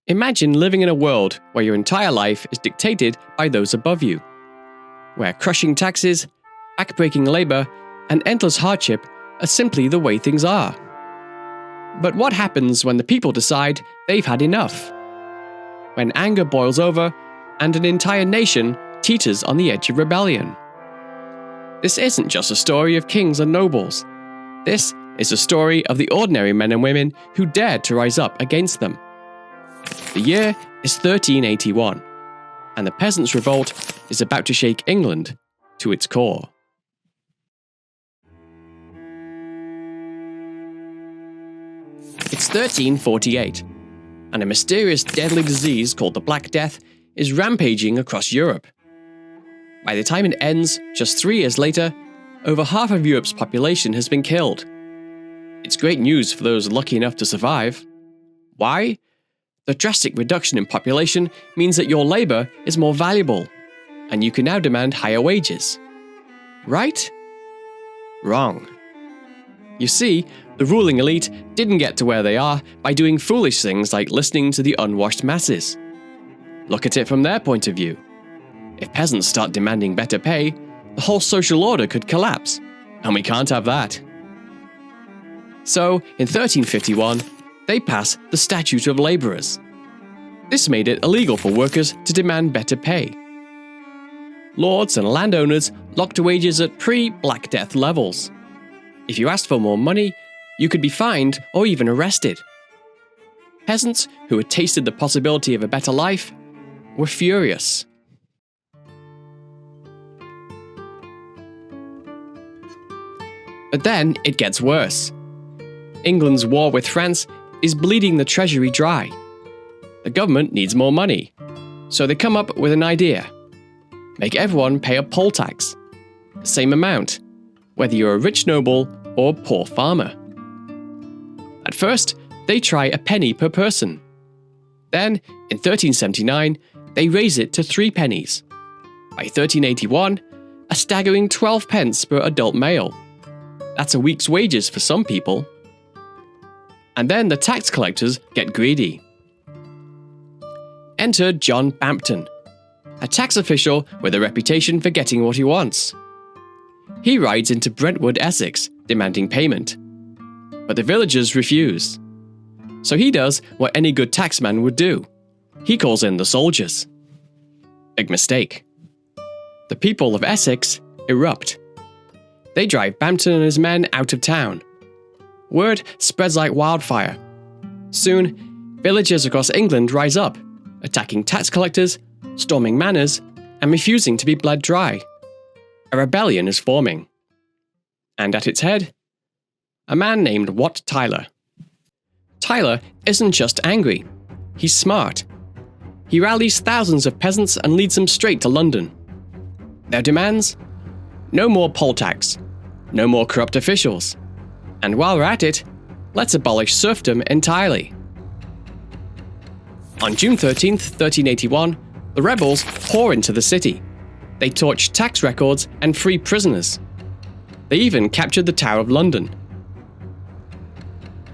Imagine living in a world where your entire life is dictated by those above you, where crushing taxes, backbreaking labor, and endless hardship are simply the way things are. But what happens when the people decide they've had enough? When anger boils over and an entire nation teeters on the edge of rebellion? This isn't just a story of kings and nobles. This is a story of the ordinary men and women who dared to rise up against them. The year is 1381, and the Peasants' Revolt is about to shake England to its core. It's 1348, and a mysterious deadly disease called the Black Death is rampaging across Europe. By the time it ends, just 3 years later, over half of Europe's population has been killed. It's great news for those lucky enough to survive. Why? The drastic reduction in population means that your labor is more valuable, and you can now demand higher wages. Right? Wrong. You see, the ruling elite didn't get to where they are by doing foolish things like listening to the unwashed masses. Look at it from their point of view. If peasants start demanding better pay, the whole social order could collapse, and we can't have that. So, in 1351, they pass the Statute of Labourers. This made it illegal for workers to demand better pay. Lords and landowners locked wages at pre-Black Death levels. If you asked for more money, you could be fined or even arrested. Peasants who had tasted the possibility of a better life were furious. But then it gets worse. England's war with France is bleeding the treasury dry. The government needs more money, so they come up with an idea. Make everyone pay a poll tax, the same amount, whether you're a rich noble or poor farmer. At first, they try a penny per person. Then, in 1379, they raise it to 3 pennies. By 1381, a staggering 12 pence per adult male. That's a week's wages for some people. And then the tax collectors get greedy. Enter John Bampton, a tax official with a reputation for getting what he wants. He rides into Brentwood, Essex, demanding payment. But the villagers refuse. So he does what any good taxman would do. He calls in the soldiers. Big mistake. The people of Essex erupt. They drive Bampton and his men out of town. Word spreads like wildfire. Soon, villagers across England rise up, attacking tax collectors, storming manors, and refusing to be bled dry. A rebellion is forming. And at its head, a man named Wat Tyler. Tyler isn't just angry, he's smart. He rallies thousands of peasants and leads them straight to London. Their demands? No more poll tax, no more corrupt officials. And while we're at it, let's abolish serfdom entirely. On June 13th, 1381, the rebels pour into the city. They torch tax records and free prisoners. They even captured the Tower of London.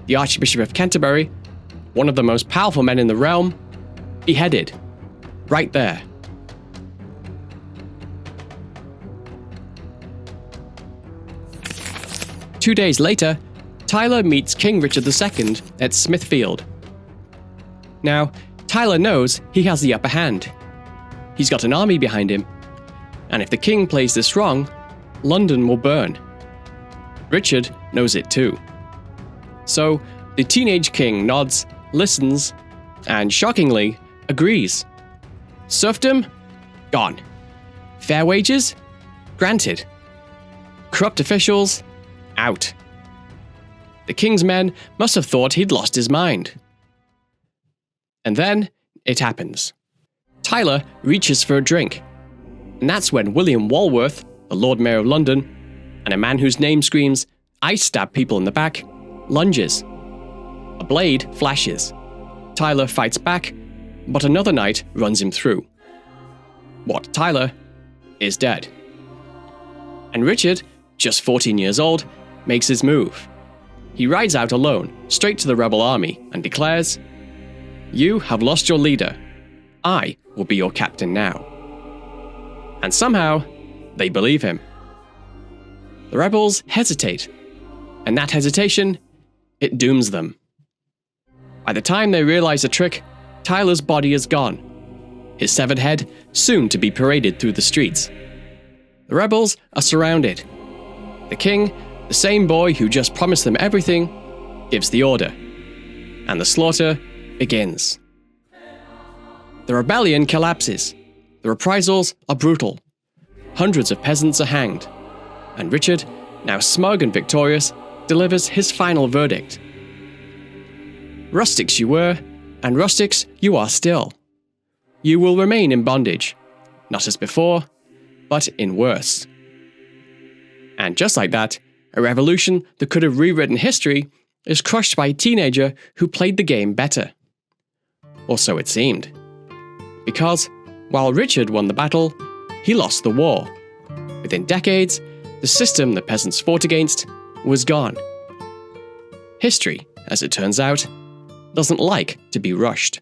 The Archbishop of Canterbury, one of the most powerful men in the realm, beheaded, right there. Two days later, Tyler meets King Richard II at Smithfield. Now, Tyler knows he has the upper hand. He's got an army behind him, and if the king plays this wrong, London will burn. Richard knows it too. So, the teenage king nods, listens, and shockingly, agrees. Serfdom? Gone. Fair wages? Granted. Corrupt officials? Out. The king's men must have thought he'd lost his mind. And then, it happens. Tyler reaches for a drink. And that's when William Walworth, the Lord Mayor of London, and a man whose name screams, "I stab people in the back," lunges. A blade flashes. Tyler fights back, but another knight runs him through. Wat Tyler is dead. And Richard, just 14 years old, makes his move. He rides out alone, straight to the rebel army, and declares, You have lost your leader. I will be your captain now. And somehow, they believe him. The rebels hesitate, and that hesitation, it dooms them. By the time they realize the trick, Tyler's body is gone, his severed head soon to be paraded through the streets. The rebels are surrounded. The king, the same boy who just promised them everything, gives the order, and the slaughter begins. The rebellion collapses. The reprisals are brutal. Hundreds of peasants are hanged, and Richard, now smug and victorious, delivers his final verdict. Rustics you were, and rustics you are still. You will remain in bondage, not as before, but in worse. And just like that, a revolution that could have rewritten history is crushed by a teenager who played the game better. Or so it seemed. Because, while Richard won the battle, he lost the war. Within decades, the system the peasants fought against was gone. History, as it turns out, doesn't like to be rushed.